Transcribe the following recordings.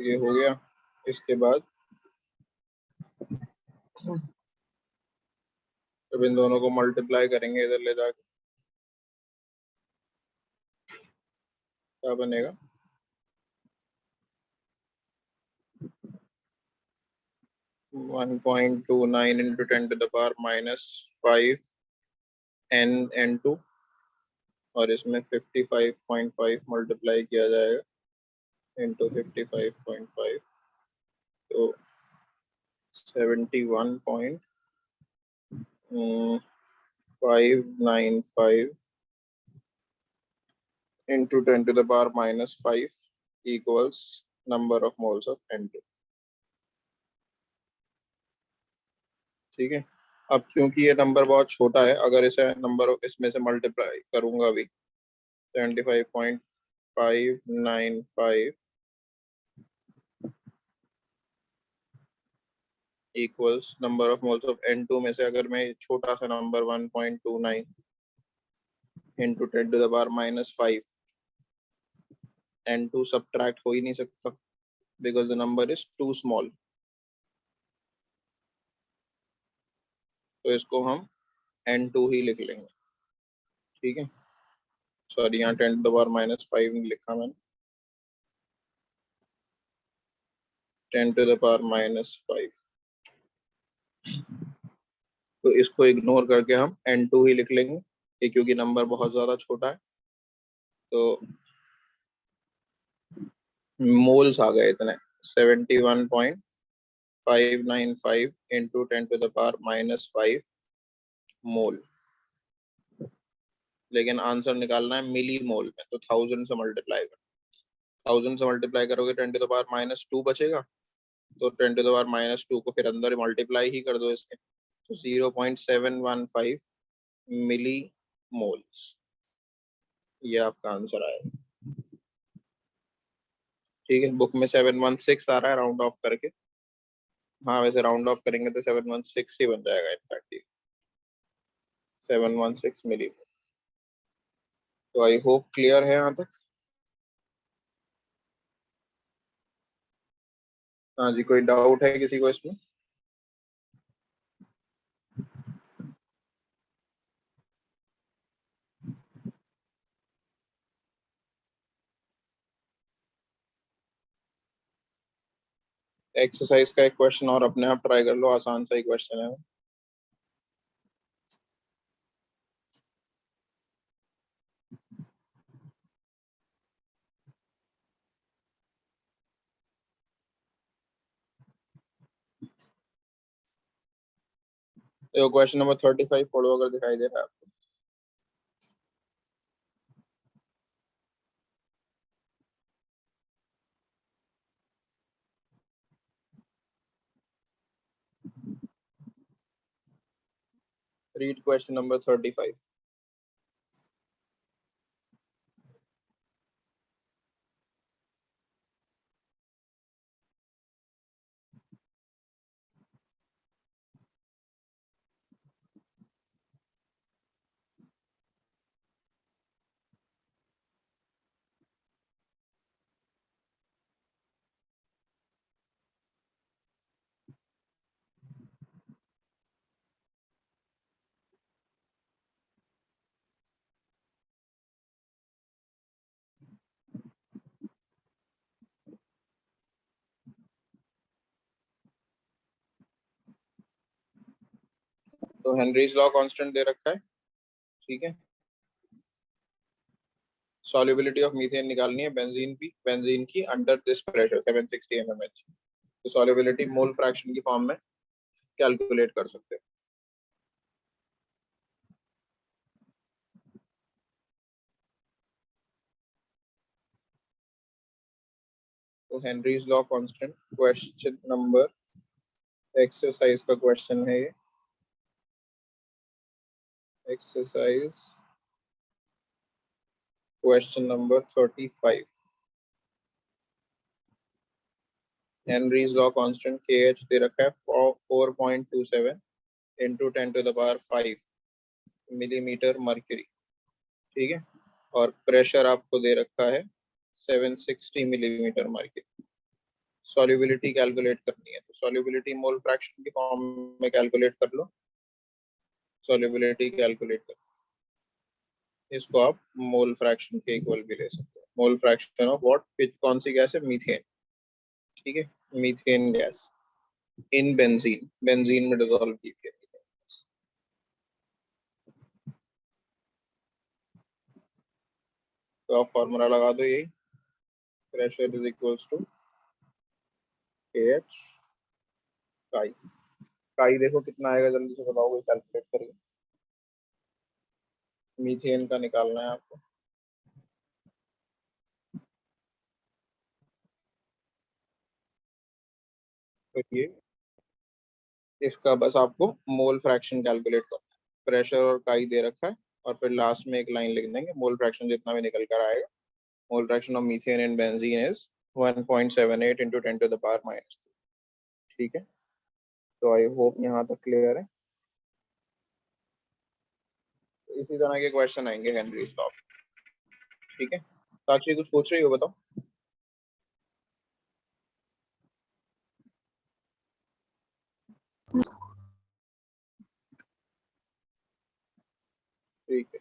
तो ये हो गया। इसके बाद जब इन दोनों को मल्टीप्लाई करेंगे इधर ले जाके, क्या बनेगा? 1.29 इंटू 10⁻⁻5 n/2, और इसमें 55.5 मल्टीप्लाई किया जाएगा इंटू 55.5, तो 71.595 into 10⁻⁻5 equals number of moles of N2। ठीक है। अब क्योंकि ये नंबर बहुत छोटा है, अगर इसे नंबर इसमें से मल्टीप्लाई करूंगा भी, 75.595 equals number of moles of N2 में से अगर मैं छोटा सा नंबर 1.29 इंटू 10⁻⁻5, N2 सब्ट्रैक्ट हो ही नहीं सकता because the number is too small, तो इसको हम N2 ही लिख लेंगे। ठीक है, सॉरी यहाँ 10⁻⁻5 नहीं लिखा मैंने, 10⁻⁻5, तो इसको इग्नोर करके हम N2 ही लिख लेंगे, ये क्योंकि नंबर बहुत ज्यादा छोटा है। तो मोल्स आ गए इतने, 71.595 इंटू 10⁻⁻5 मोल, लेकिन आंसर निकालना है मिली मोल में, तो 1000 से मल्टीप्लाई कर, 1000 से मल्टीप्लाई करोगे 10⁻⁻2 बचेगा, तो 10⁻⁻2 को फिर अंदर मल्टीप्लाई ही कर दो इसके, तो 0.715 मिली मोल्स, ये आपका आंसर आएगा। ठीक है, बुक में 716 आ रहा है राउंड ऑफ करके, हाँ वैसे राउंड ऑफ करेंगे तो 716 ही बन जाएगा इनफैक्ट, 716 मिली। तो आई होप क्लियर है यहाँ तक। हाँ जी, कोई डाउट है किसी को इसमें? एक्सरसाइज का एक क्वेश्चन और अपने आप ट्राई कर लो, आसान सा ही क्वेश्चन है। तो क्वेश्चन नंबर 35 पढ़ो अगर दिखाई दे रहा है आपको। Read question number 35। तो हेनरीज लॉ कांस्टेंट दे रखा है। ठीक है, सॉल्युबिलिटी ऑफ मीथेन निकालनी है बेंजीन की अंडर दिस प्रेशर 760 mmH। तो सॉल्युबिलिटी मोल फ्रैक्शन की फॉर्म में कैलकुलेट कर सकते हैं। तो Henry's law constant question number, exercise का क्वेश्चन है ये, exercise question number 35। Henry's law constant KH दे रखा है 4.27 इंटू 10⁵ मिलीमीटर मर्क्यूरी। ठीक है, और प्रेशर आपको दे रखा है 760 मिलीमीटर मर्क्यूरी। सॉल्युबिलिटी कैलकुलेट करनी है, तो सॉल्युबिलिटी मोल फ्रैक्शन की फॉर्म में कैलकुलेट कर लो। सॉल्युबिलिटी कैलकुलेट कर, इसको आप मोल फ्रैक्शन के इक्वल भी ले सकते हैं। मोल फ्रैक्शन ऑफ व्हाट, कौन सी गैस है, मीथेन। ठीक है, methane gas in benzene, benzene में डिसॉल्व की है। तो आप फॉर्मूला लगा दो, यही pressure is equals to H chi. Chi देखो कितना आएगा, जल्दी से बताओ, कोई कैलकुलेट करके। मीथेन का निकालना है आपको। तो ये इसका बस आपको मोल फ्रैक्शन कैलकुलेट करना है। प्रेशर और काई दे रखा है, और फिर लास्ट में एक लाइन लिख देंगे, मोल फ्रैक्शन जितना भी निकल कर आएगा। Mole fraction of methane in benzene is 1.78 into 10 to the power -3। ठीक है, तो आई होप यहाँ तक क्लियर है। तो इसी तरह के क्वेश्चन आएंगे हेनरीज लॉ। ठीक है, साक्षी कुछ पूछ रही हो, बताओ। ठीक है,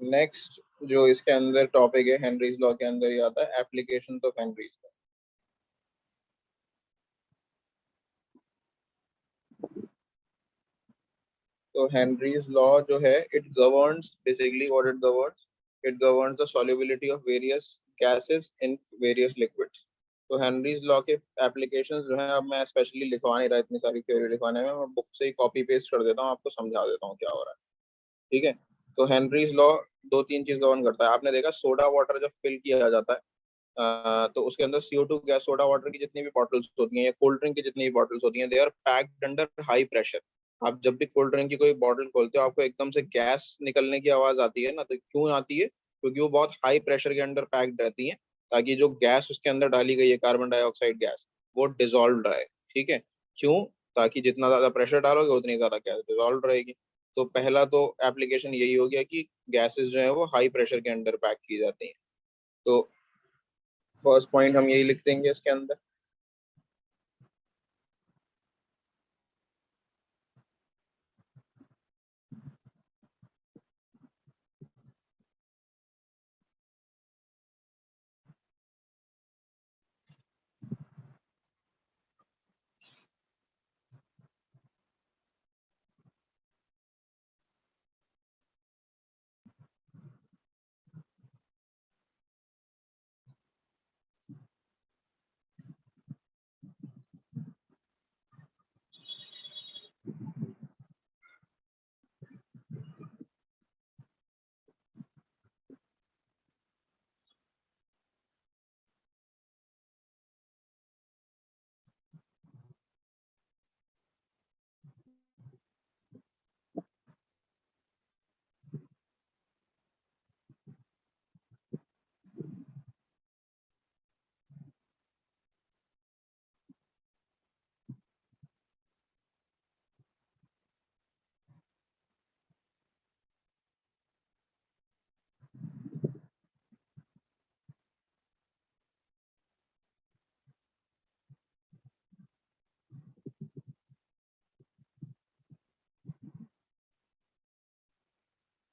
नेक्स्ट जो इसके अंदर टॉपिक है हेनरीज लॉ के अंदर ही आता है, एप्लीकेशन ऑफ हेनरीज लॉ। तो हेनरीज लॉ जो है, it governs basically, what it governs the solubility of various gases in various liquids. तो हेनरीज लॉ के एप्लीकेशंस जो है, अब मैं स्पेशली लिखवा नहीं रहा इतनी सारी थ्योरी लिखवाने में, मैं बुक से ही कॉपी पेस्ट कर देता हूँ, आपको समझा देता हूँ क्या हो रहा है। ठीक है, तो हेनरीज लॉ दो तीन चीज गवर्न करता है। आपने देखा सोडा वाटर जब फिल किया जाता है, तो उसके अंदर CO2 गैस, सोडा वाटर की जितनी भी बॉटल्स होती हैं या कोल्ड ड्रिंक की जितनी भी बॉटल्स होती हैं, they are packed under high pressure. आप जब भी कोल्ड ड्रिंक की कोई बॉटल खोलते हो, आपको एकदम से गैस निकलने की आवाज आती है ना, तो क्यों आती है? क्योंकि वो बहुत हाई प्रेशर के अंदर पैक्ड रहती हैं, ताकि जो गैस उसके अंदर डाली गई है, कार्बन डाइऑक्साइड गैस, वो डिजोल्व रहे। ठीक है, क्यों? ताकि जितना ज्यादा प्रेशर डालोगे उतनी ज्यादा गैस डिजोल्व रहेगी। तो पहला तो एप्लीकेशन यही हो गया कि गैसेस जो है वो हाई प्रेशर के अंदर पैक की जाती हैं। तो फर्स्ट पॉइंट हम यही लिख देंगे इसके अंदर।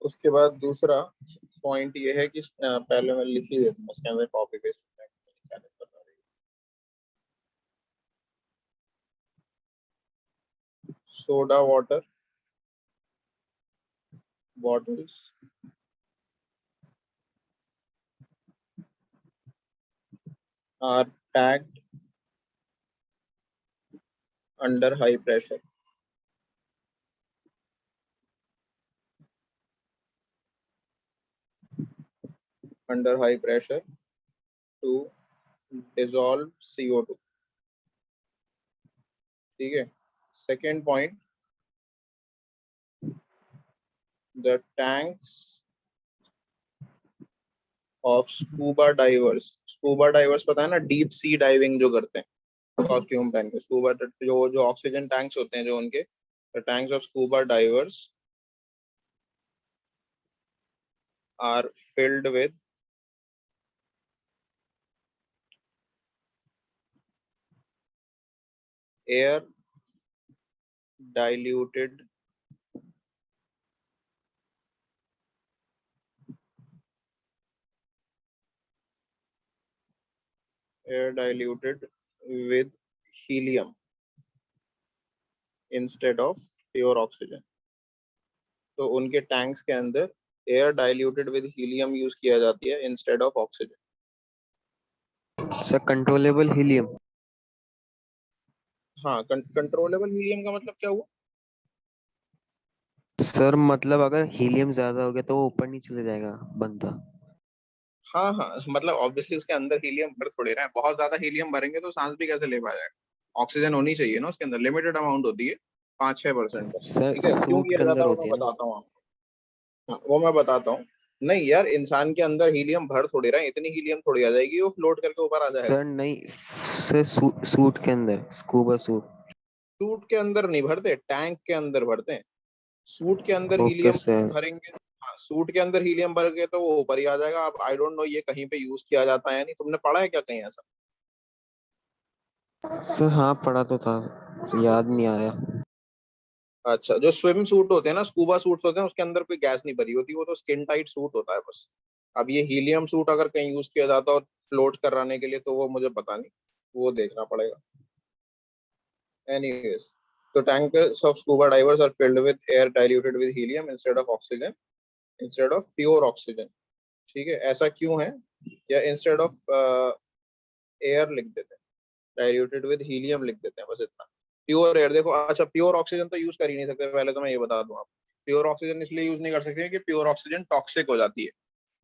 उसके बाद दूसरा पॉइंट ये है कि पहले मैं लिख ही देता हूँ उसके अंदर, कॉपी पेस्ट क्या दिक्कत आ रही है। Soda water bottles are packed under high pressure. Under high pressure to dissolve CO2। ठीक है, second point, the tanks of scuba divers. Scuba divers पता है ना, डीप सी डाइविंग जो करते हैं कॉस्ट्यूम पहन के, स्कूबा जो जो ऑक्सीजन टैंक्स होते हैं जो उनके, the tanks of scuba divers are filled with air diluted with helium instead of pure oxygen. तो उनके टैंक्स के अंदर air diluted with helium use किया जाती है instead of oxygen. Sir controllable helium. हाँ, कंट्रोलेबल हीलियम का मतलब क्या हुआ? सर मतलब अगर हीलियम ज्यादा हो गया तो वो ऊपर नहीं चले जाएगा बनता. हाँ हाँ, मतलब ऑब्वियसली उसके अंदर हीलियम भर थोड़े रहा है. बहुत ज्यादा हीलियम भरेंगे तो सांस भी कैसे ले पाएगा? ऑक्सीजन होनी चाहिए ना उसके अंदर, लिमिटेड अमाउंट होती है, 5-6% बस. सर ठीक है, क्यों सूट किया के जाता अंदर है वो होती मैं है ना. बताता हूँ आपको. हाँ, वो मैं बताता हूँ. नहीं यार, इंसान के अंदर हीलियम भर थोड़ी रहा है, इतनी हीलियम थोड़ी आ जाएगी वो फ्लोट करके ऊपर आ जाएगा. सर नहीं. सर सूट के अंदर स्कूबा सूट. सूट के अंदर नहीं भरते, टैंक के अंदर भरते हैं. सूट के अंदर ओके हीलियम सर. भरेंगे. हाँ, सूट के अंदर हीलियम भर के तो वो ऊपर ही आ जाएगा. अब आई डोंट नो ये कहीं पे यूज किया जाता है या नहीं, तुमने पढ़ा है क्या कहीं ऐसा? सर हाँ पढ़ा तो था. याद नहीं आ रहा. अच्छा, जो स्विम सूट होते हैं ना, स्कूबा सूट्स होते हैं, उसके अंदर कोई गैस नहीं भरी होती, वो तो स्किन टाइट सूट होता है बस. अब ये हीलियम सूट अगर कहीं यूज किया जाता और फ्लोट कराने के लिए, तो वो मुझे पता नहीं, वो देखना पड़ेगा. एनीवेज, तो tankers of scuba divers are filled with air diluted with helium instead of pure oxygen. ठीक है, ऐसा क्यों है? या इंस्टेड ऑफ एयर लिख देते हैं, डाइल्यूटेड विद हीलियम लिख देते हैं, बस इतना. प्योर एयर देखो, अच्छा प्योर ऑक्सीजन तो यूज कर ही नहीं सकते, पहले तो मैं ये बता दूं आप. प्योर ऑक्सीजन इसलिए यूज नहीं कर सकते कि प्योर ऑक्सीजन टॉक्सिक हो जाती है.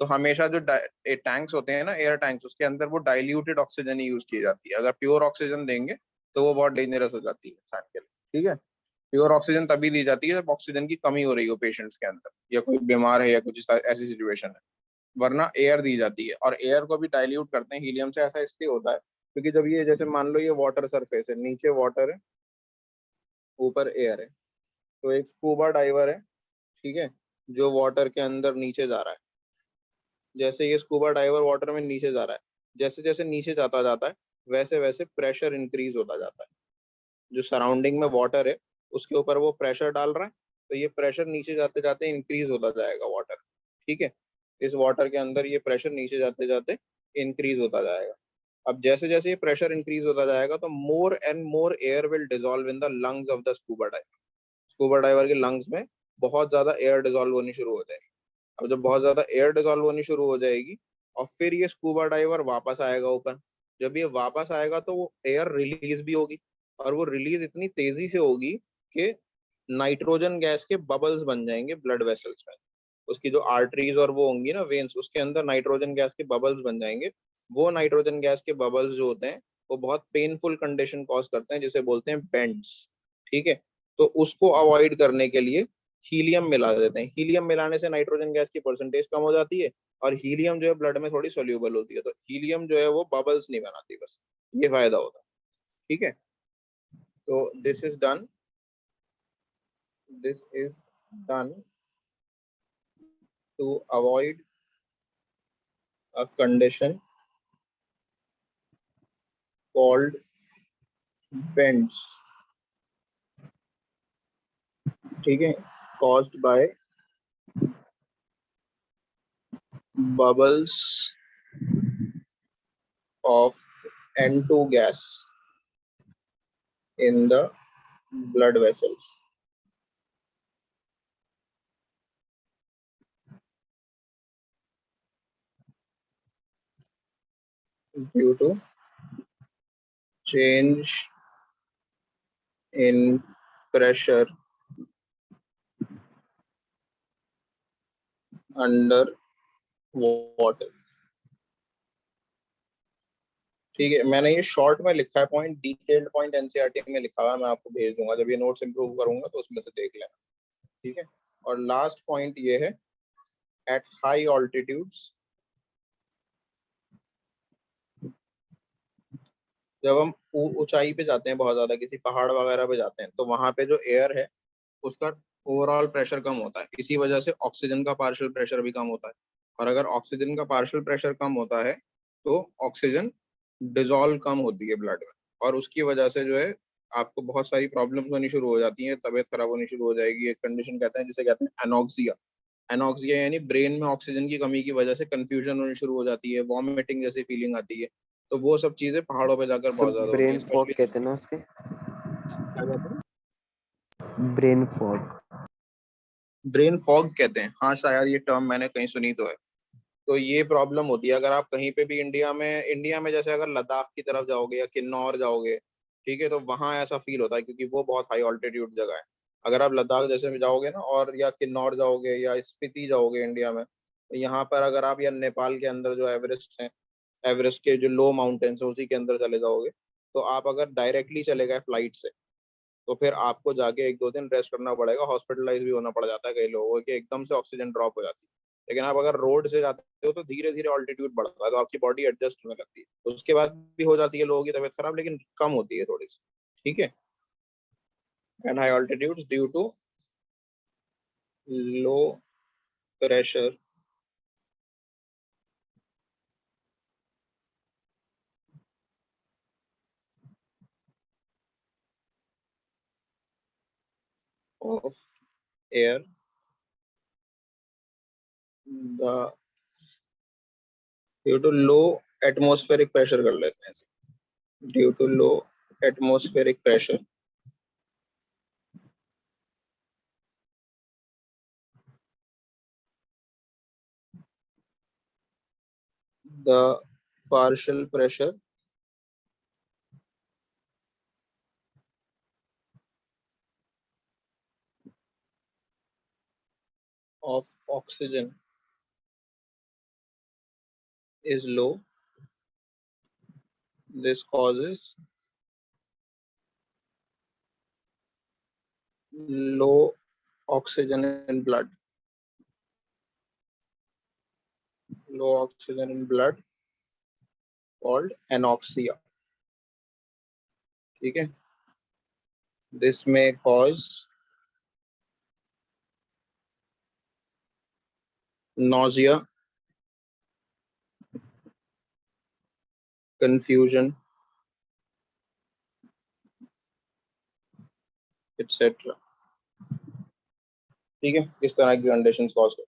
तो हमेशा जो टैंक्स होते हैं ना, एयर टैंक्स, उसके अंदर वो डाइल्यूटेड ऑक्सीजन ही यूज की जाती है. अगर प्योर ऑक्सीजन देंगे तो वो बहुत डेंजरस हो जाती है इंसान के लिए. ठीक है, प्योर ऑक्सीजन तभी दी जाती है जब ऑक्सीजन की कमी हो रही हो पेशेंट्स के अंदर, या कोई बीमार है या कुछ ऐसी सिचुएशन है. वरना एयर दी जाती है. और एयर को भी डाइल्यूट करते हैं हीलियम से. ऐसा इसलिए होता है क्योंकि जब ये, जैसे मान लो ये वाटर सरफेस है, नीचे वाटर है, ऊपर एयर है. तो एक स्कूबा डाइवर है, ठीक है, जो वाटर के अंदर नीचे जा रहा है. जैसे ये स्कूबा डाइवर वाटर में नीचे जा रहा है, जैसे जैसे नीचे जाता जाता है, वैसे वैसे प्रेशर इंक्रीज होता जाता है. जो सराउंडिंग में वाटर है, उसके ऊपर वो प्रेशर डाल रहा है, तो ये प्रेशर नीचे जाते जाते इंक्रीज होता जाएगा वाटर. ठीक है, इस वाटर के अंदर ये प्रेशर नीचे जाते जाते इंक्रीज होता जाएगा. अब जैसे जैसे ये प्रेशर इंक्रीज होता जाएगा, तो more and more air will dissolve in the lungs of the scuba diver. Scuba diver के लंग्स में बहुत ज्यादा एयर डिजोल्व होनी शुरू हो जाएगी. अब जब बहुत ज्यादा एयर डिजोल्व होनी शुरू हो जाएगी, और फिर ये स्कूबा डाइवर वापस आएगा ऊपर. जब ये वापस आएगा तो वो एयर रिलीज भी होगी, और वो रिलीज इतनी तेजी से होगी कि नाइट्रोजन गैस के बबल्स बन जाएंगे ब्लड वेसल्स में. उसकी जो आर्टरीज और वो होंगी ना, वेन्स, उसके अंदर नाइट्रोजन गैस के बबल्स बन जाएंगे. वो नाइट्रोजन गैस के बबल्स जो होते हैं, वो बहुत पेनफुल कंडीशन कॉज करते हैं, जिसे बोलते हैं बेंड्स. ठीक है, तो उसको अवॉइड करने के लिए हीलियम मिला देते हैं. हीलियम मिलाने से नाइट्रोजन गैस की परसेंटेज कम हो जाती है, और हीलियम जो है ब्लड में थोड़ी सोल्यूबल होती है, तो हीलियम जो है वो बबल्स नहीं बनाती, बस ये फायदा होता है. ठीक है, तो this is done to avoid a condition called bends. ठीक है, caused by bubbles of N2 gas in the blood vessels. Due to change in pressure under water. ठीक है, मैंने ये शॉर्ट में लिखा है पॉइंट, डिटेल्ड पॉइंट एनसीईआरटी में लिखा हुआ है, मैं आपको भेज दूंगा जब ये नोट्स इंप्रूव करूंगा तो उसमें से देख लेना. ठीक है, और लास्ट पॉइंट ये है, एट हाई ऑल्टीट्यूड्स, जब हम ऊंचाई पे जाते हैं, बहुत ज्यादा किसी पहाड़ वगैरह पे जाते हैं, तो वहां पे जो एयर है उसका ओवरऑल प्रेशर कम होता है. इसी वजह से ऑक्सीजन का पार्शियल प्रेशर भी कम होता है. और अगर ऑक्सीजन का पार्शियल प्रेशर कम होता है, तो ऑक्सीजन डिजोल्व कम होती है ब्लड में, और उसकी वजह से जो है आपको बहुत सारी प्रॉब्लम्स होनी शुरू हो जाती हैं, तबीयत खराब होनी शुरू हो जाएगी। एक कंडीशन कहते हैं जिसे कहते हैं एनॉक्सिया। एनॉक्सिया यानी ब्रेन में ऑक्सीजन की कमी की वजह से कंफ्यूजन होनी शुरू हो जाती है, वॉमिटिंग जैसी फीलिंग आती है। तो वो सब चीजें पहाड़ों पे जाकर बहुत सब ज्यादा होती है, ब्रेन फॉग स्पेशली कहते हैं ना उसके, क्या कहते हैं, ब्रेन फॉग। ब्रेन फॉग कहते हैं। हाँ शायद ये टर्म मैंने कहीं सुनी तो है। तो ये प्रॉब्लम होती है अगर आप कहीं पे भी इंडिया में जैसे अगर लद्दाख की तरफ जाओगे या किन्नौर जाओगे, ठीक है, तो वहाँ ऐसा फील होता है क्योंकि वो बहुत हाई ऑल्टीट्यूड जगह है। अगर आप लद्दाख जैसे में जाओगे ना, और या किन्नौर जाओगे या स्पीति जाओगे इंडिया में, तो यहाँ पर अगर आप या नेपाल के अंदर जो एवरेस्ट है, एवरेस्ट के जो लो माउंटेन्स है उसी के अंदर चले जाओगे, तो आप अगर डायरेक्टली चले गए फ्लाइट से, तो फिर आपको जाके 1-2 दिन रेस्ट करना पड़ेगा, हॉस्पिटलाइज भी होना पड़ जाता है कई लोगों को कि एकदम से ऑक्सीजन ड्रॉप हो जाती है। लेकिन आप अगर रोड से जाते हो तो धीरे धीरे ऑल्टीट्यूड बढ़ता है, तो आपकी बॉडी एडजस्ट होने लगती है। उसके बाद भी हो जाती है लोगों की तबीयत खराब, लेकिन कम होती है थोड़ी सी। ठीक है। And high altitude due to low pressure of air, the due to low atmospheric pressure कर लेते हैं, due to low atmospheric pressure, the partial pressure of oxygen is low. This causes low oxygen in blood. Low oxygen in blood called anoxia. ठीक है। This may cause nausea, confusion, etc. ठीक है, इस तरह की कंडीशंस कॉज कर।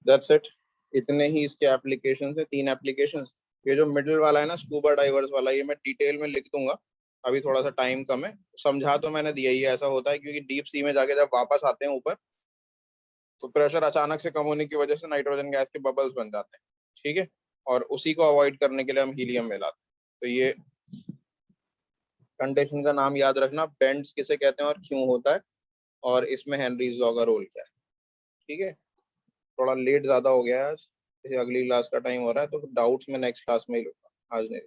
That's it. इतने ही इसके एप्लीकेशन है, 3 एप्लीकेशन। ये जो मिडिल वाला है ना, स्कूबा डाइवर्स वाला, ये मैं डिटेल में लिख दूंगा। अभी थोड़ा सा टाइम कम है, समझा तो मैंने दिया ही है। ऐसा होता है क्योंकि डीप सी में जाके जब वापस आते हैं ऊपर, तो प्रेशर अचानक से कम होने की वजह से नाइट्रोजन गैस के बबल्स बन जाते हैं। ठीक है। और उसी को अवॉइड करने के लिए हम हीलियम मिलाते हैं। तो ये कंडीशन का नाम याद रखना, बेंड्स किसे कहते हैं और क्यों होता है, और इसमें हेनरीज लॉ का रोल क्या है। ठीक है। थोड़ा लेट ज्यादा हो गया है आज, जैसे अगली क्लास का टाइम हो रहा है, तो डाउट्स में नेक्स्ट क्लास में ही लूंगा, आज नहीं।